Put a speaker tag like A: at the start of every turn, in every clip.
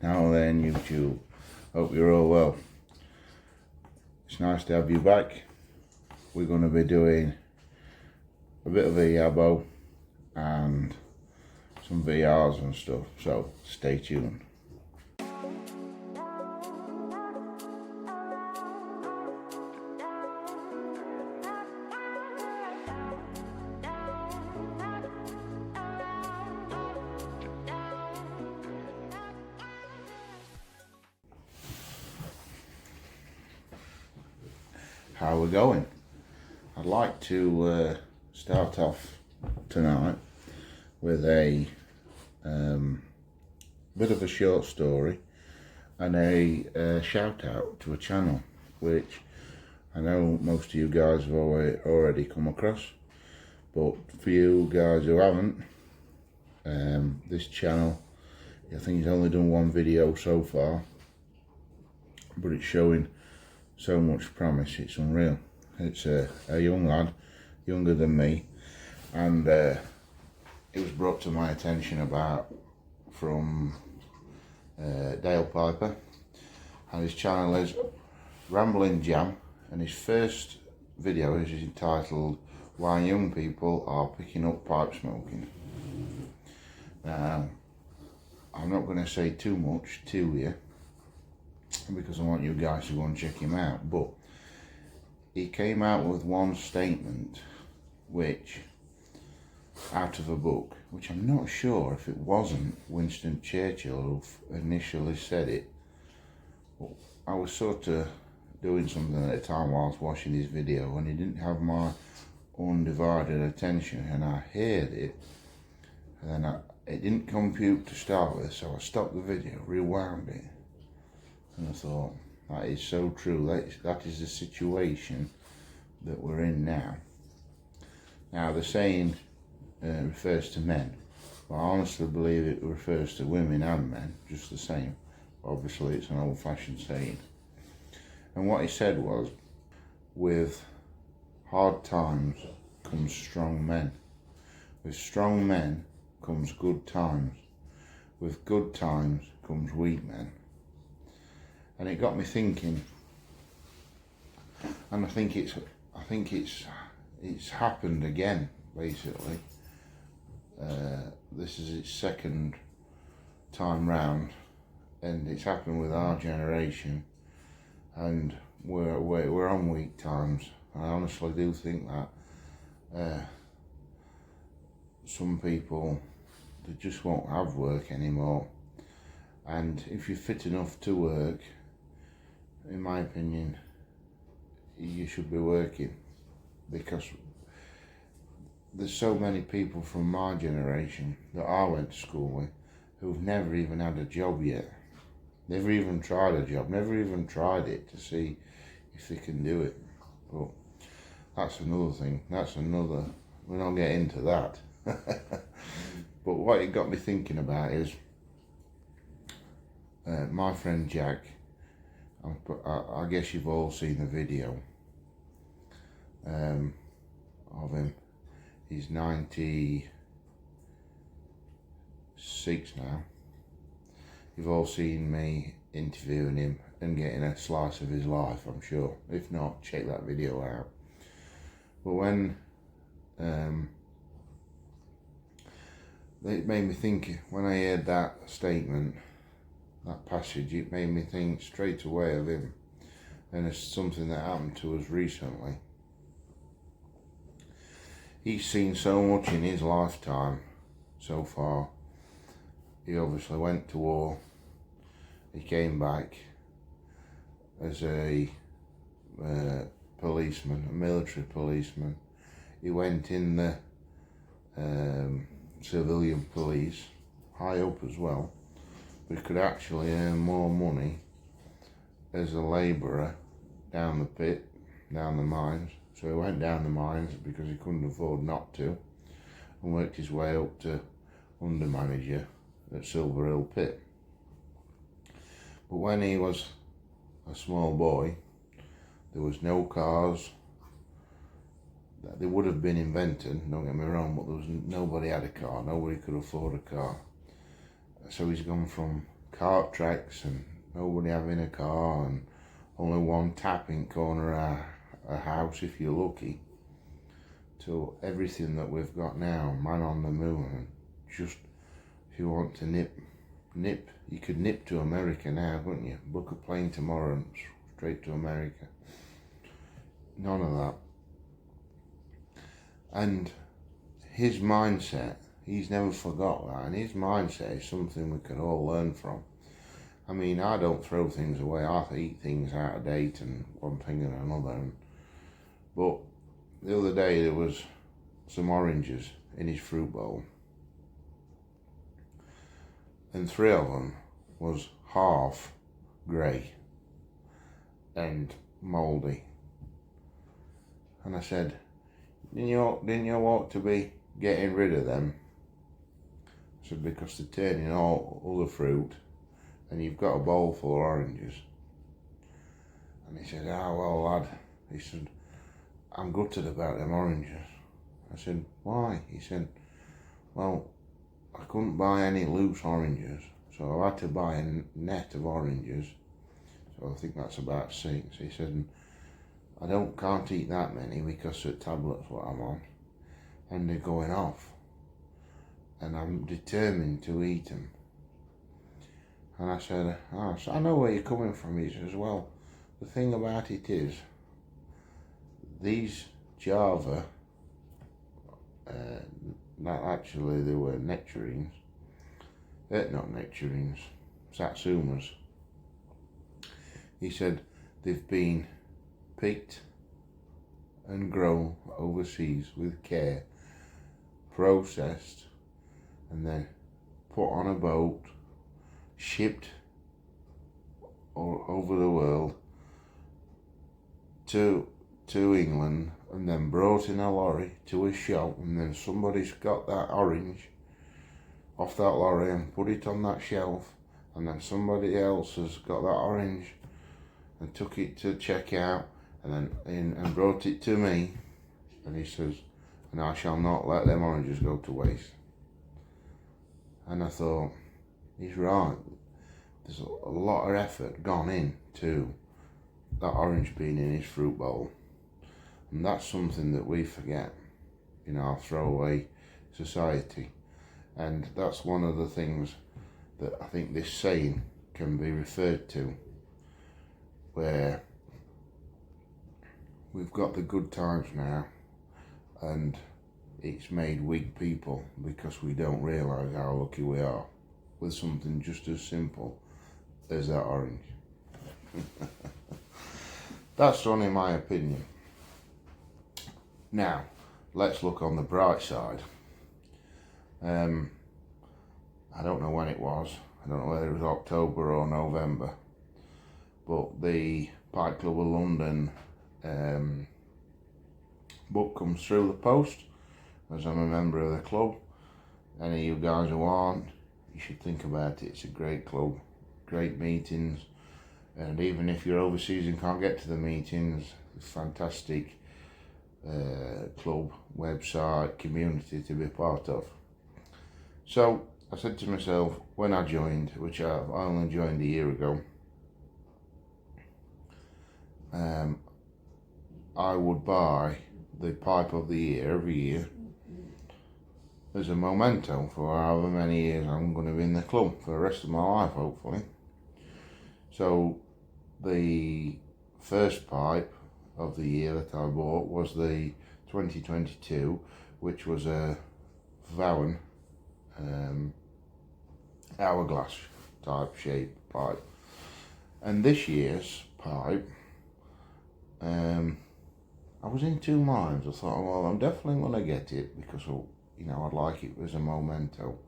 A: Now then, YouTube, hope you're all well. It's nice to have you back. We're going to be doing a bit of a yabo and some VRs and stuff, so stay tuned. How we're going? I'd like to start off tonight with a bit of a short story and a shout out to a channel which I know most of you guys have already come across, but for you guys who haven't, this channel, I think he's only done one video so far, but it's showing so much promise, it's unreal. It's a young lad, younger than me, and it was brought to my attention from Dale Piper, and his channel is Rambling Jam, and his first video is entitled Why Young People Are Picking Up Pipe Smoking. Now, I'm not going to say too much to you because I want you guys to go and check him out, but he came out with one statement which, out of a book, which I'm not sure if it wasn't Winston Churchill who initially said it, but I was sort of doing something at the time while I was watching this video and he didn't have my undivided attention, and I heard it, and then it didn't compute to start with, so I stopped the video, rewound it, and I thought, that is so true. That is the situation that we're in now. Now, the saying refers to men, but I honestly believe it refers to women and men, just the same. Obviously, it's an old-fashioned saying. And what he said was, with hard times comes strong men. With strong men comes good times. With good times comes weak men. And it got me thinking, and I think it's happened again, basically. This is its second time round, and it's happened with our generation, and we're on weak times. I honestly do think that some people, they just won't have work anymore, and if you're fit enough to work, in my opinion, you should be working, because there's so many people from my generation that I went to school with who've never even had a job yet, never even tried a job, never even tried it to see if they can do it. But that's another thing, we're not getting into that. But what it got me thinking about is my friend Jack. I guess you've all seen the video of him. He's 96 now. You've all seen me interviewing him and getting a slice of his life, I'm sure. If not, check that video out. But when it made me think, when I heard that statement, that passage, it made me think straight away of him, and it's something that happened to us recently. He's seen so much in his lifetime so far. He obviously went to war, he came back as a policeman, a military policeman. He went in the civilian police, high up as well, but he could actually earn more money as a labourer down the pit, down the mines. So he went down the mines because he couldn't afford not to, and worked his way up to under manager at Silver Hill Pit. But when he was a small boy, there was no cars. They would have been invented, don't get me wrong, but nobody had a car, nobody could afford a car. So he's gone from cart tracks and nobody having a car and only one tap in corner of a house if you're lucky, to everything that we've got now, man on the moon. And just, if you want to nip, you could nip to America now, couldn't you? Book a plane tomorrow and straight to America. None of that. And his mindset, he's never forgot that, and his mindset is something we could all learn from. I mean, I don't throw things away. I eat things out of date and one thing and another. But the other day there was some oranges in his fruit bowl, and 3 of them was half grey and mouldy. And I said, didn't you ought to be getting rid of them? I said, because they're turning all other fruit, and you've got a bowl full of oranges. And he said, well, lad, he said, I'm gutted about them oranges. I said, why? He said, well, I couldn't buy any loose oranges, so I had to buy a net of oranges. So I think that's about 6. He said, I can't eat that many because of tablets what I'm on, and they're going off, and I'm determined to eat them. And I said, so I know where you're coming from. He says, well, the thing about it is, these Java, not actually, they were nectarines, not nectarines, satsumas. He said they've been picked and grown overseas with care, processed, and then put on a boat, shipped all over the world to England, and then brought in a lorry to a shop, and then somebody's got that orange off that lorry and put it on that shelf, and then somebody else has got that orange and took it to check out, and then and brought it to me. And he says, and I shall not let them oranges go to waste. And I thought, he's right. There's a lot of effort gone into that orange being in his fruit bowl, and that's something that we forget in our throwaway society. And that's one of the things that I think this saying can be referred to, where we've got the good times now, and it's made weak people because we don't realise how lucky we are with something just as simple as that orange. That's only my opinion. Now, let's look on the bright side. I don't know when it was. I don't know whether it was October or November, but the Pipe Club of London book comes through the post, as I'm a member of the club. Any of you guys who aren't, you should think about it. It's a great club, great meetings, and even if you're overseas and can't get to the meetings, fantastic club, website, community to be part of. So I said to myself, when I joined, which I only joined a year ago, I would buy the Pipe of the Year every year as a memento for however many years I'm going to be in the club for the rest of my life, hopefully. So the first pipe of the year that I bought was the 2022, which was a Vaughan hourglass type shape pipe. And this year's pipe, I was in two minds. I thought, well, I'm definitely going to get it because, you know, I'd like it as a memento.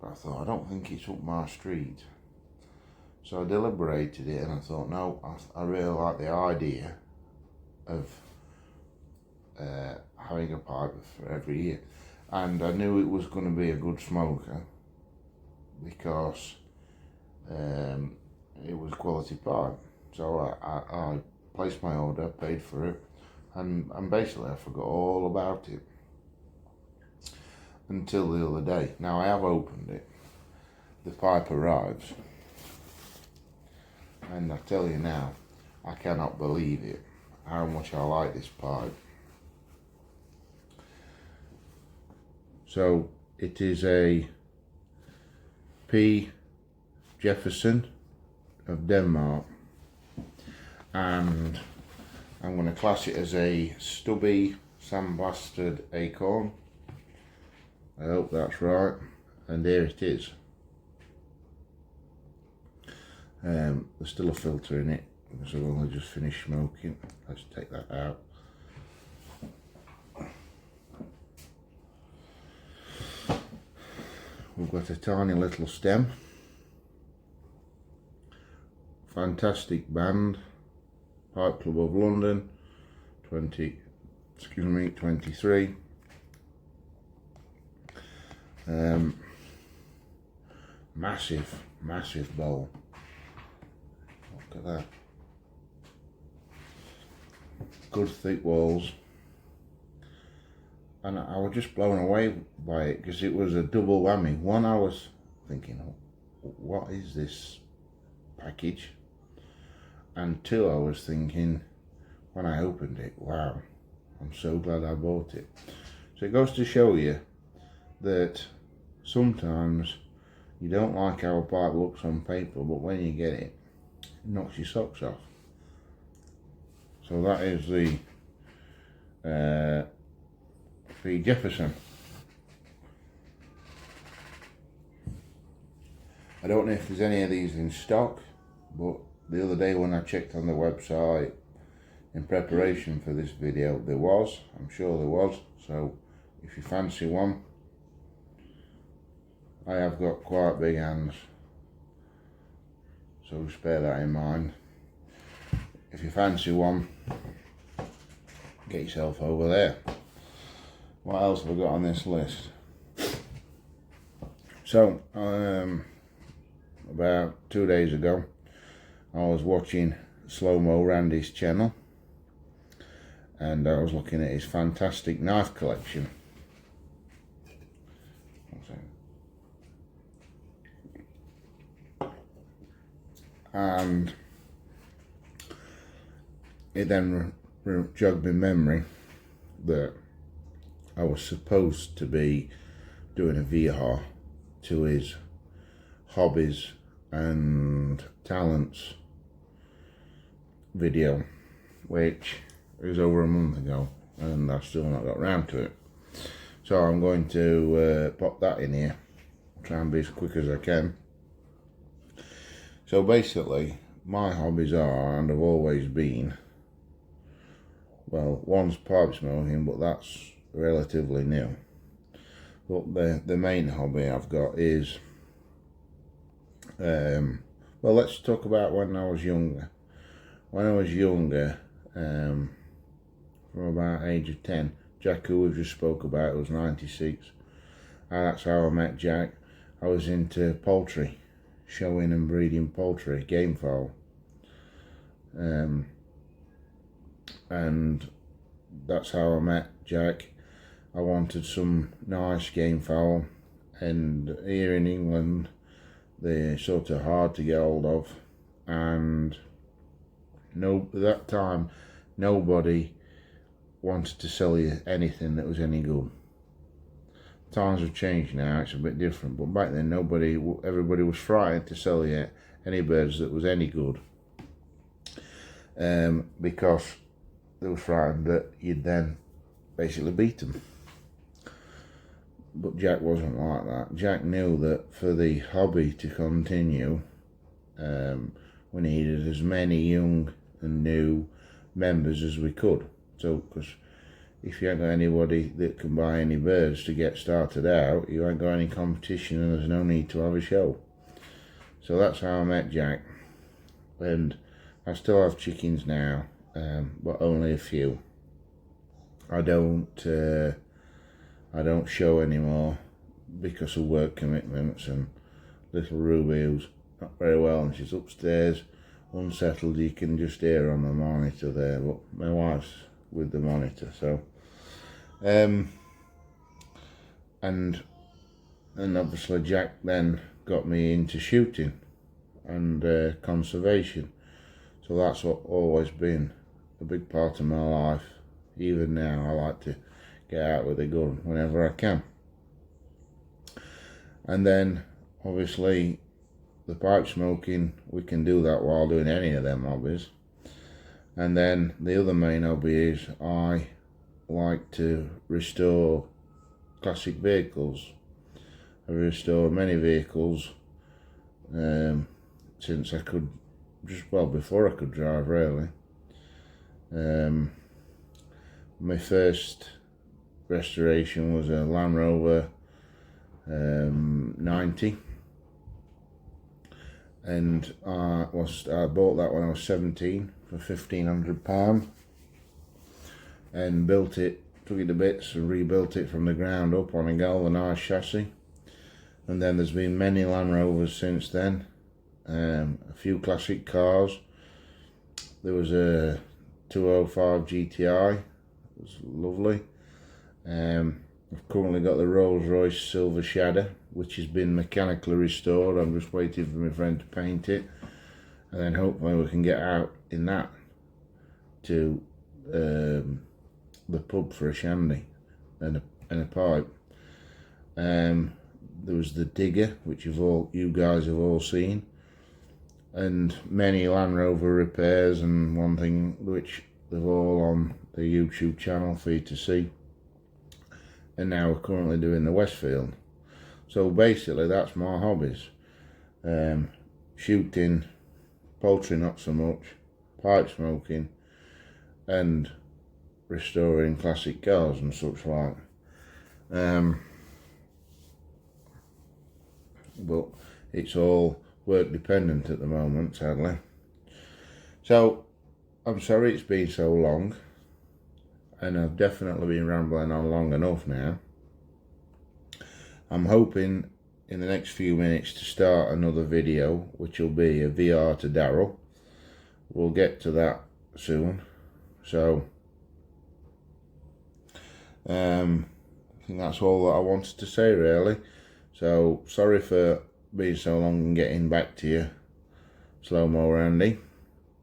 A: But I thought, I don't think it's up my street. So I deliberated it, and I thought, no, I really like the idea of having a pipe for every year. And I knew it was going to be a good smoker because it was quality pipe. So I placed my order, paid for it, and basically I forgot all about it until the other day. Now I have opened it. The pipe arrives, and I tell you now, I cannot believe it, how much I like this pipe. So it is a P. Jefferson of Denmark, and I'm going to class it as a stubby sandblasted acorn. I hope that's right, and there it is. There's still a filter in it because I've only just finished smoking. Let's take that out. We've got a tiny little stem. Fantastic band, Pipe Club of London, 23. Massive bowl. Look at that. Good thick walls. And I was just blown away by it because it was a double whammy. One, I was thinking, what is this package? And two, I was thinking, when I opened it, wow, I'm so glad I bought it. So it goes to show you that sometimes you don't like how a pipe looks on paper, but when you get it, it knocks your socks off. So that is the P. Jefferson. I don't know if there's any of these in stock, but the other day when I checked on the website in preparation for this video, there was. I'm sure there was. So if you fancy one, I have got quite big hands, so just bear that in mind. If you fancy one, get yourself over there. What else have I got on this list? So about 2 days ago, I was watching Slow Mo Randy's channel, and I was looking at his fantastic knife collection. And it then jogged my memory that I was supposed to be doing a VR to his hobbies and talents video, which is over a month ago, and I've still not got round to it. So I'm going to pop that in here, try and be as quick as I can. So basically, my hobbies are, and have always been, well, one's pipe smoking, but that's relatively new. But the main hobby I've got is, well, let's talk about when I was younger. When I was younger, from about age of 10, Jack, who we just spoke about, was 96. And that's how I met Jack. I was into poultry, showing and breeding poultry, game fowl. And that's how I met Jack. I wanted some nice game fowl, and here in England they're sort of hard to get hold of, and at that time nobody wanted to sell you anything that was any good. Times have changed now, it's a bit different, but back then everybody was frightened to sell you any birds that was any good, because they were frightened that you'd then basically beat them. But Jack wasn't like that. Jack knew that for the hobby to continue, we needed as many young and new members as we could. So, because if you ain't got anybody that can buy any birds to get started out, you ain't got any competition, and there's no need to have a show. So that's how I met Jack, and I still have chickens now, but only a few. I don't show anymore because of work commitments, and little Ruby, who's not very well and she's upstairs unsettled, you can just hear on the monitor there, but my wife's with the monitor. So and obviously Jack then got me into shooting, and conservation. So that's what always been a big part of my life. Even now, I like to get out with a gun whenever I can. And then obviously the pipe smoking, we can do that while doing any of them hobbies. And then the other main hobby is I like to restore classic vehicles. I've restored many vehicles since I could, before I could drive really. My first restoration was a Land Rover 90, and I bought that when I was 17 for £1,500 and built it, took it to bits and rebuilt it from the ground up on a galvanised chassis. And then there's been many Land Rovers since then, a few classic cars. There was a 205 GTI, it was lovely. I've currently got the Rolls Royce Silver Shadow, which has been mechanically restored. I'm just waiting for my friend to paint it, and then hopefully we can get out in that to the pub for a shandy and a pipe. There was the Digger, which you guys have all seen, and many Land Rover repairs, and one thing which they're all on the YouTube channel for you to see. And now we're currently doing the Westfield. So basically that's my hobbies. Shooting, poultry not so much, pipe smoking, and restoring classic cars and such like. But it's all work dependent at the moment, sadly. So I'm sorry it's been so long, and I've definitely been rambling on long enough now. I'm hoping in the next few minutes to start another video, which will be a VR to Daryl. We'll get to that soon. So I think that's all that I wanted to say really. So sorry for being so long and getting back to you, Slow-Mo Randy,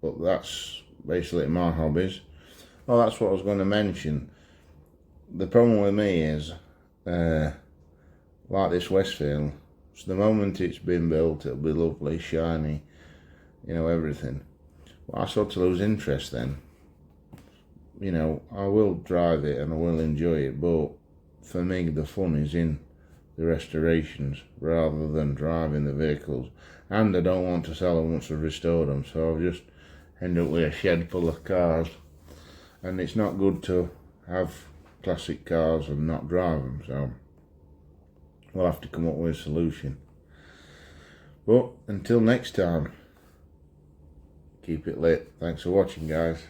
A: but that's basically my hobbies. Oh, that's what I was going to mention. The problem with me is, like this Westfield, so the moment it's been built, it'll be lovely, shiny, you know, everything. Well, I sort of lose interest then. You know, I will drive it and I will enjoy it, but for me the fun is in the restorations rather than driving the vehicles. And I don't want to sell them once I've restored them, so I'll just end up with a shed full of cars. And it's not good to have classic cars and not drive them, so we'll have to come up with a solution. But until next time, keep it lit. Thanks for watching, guys.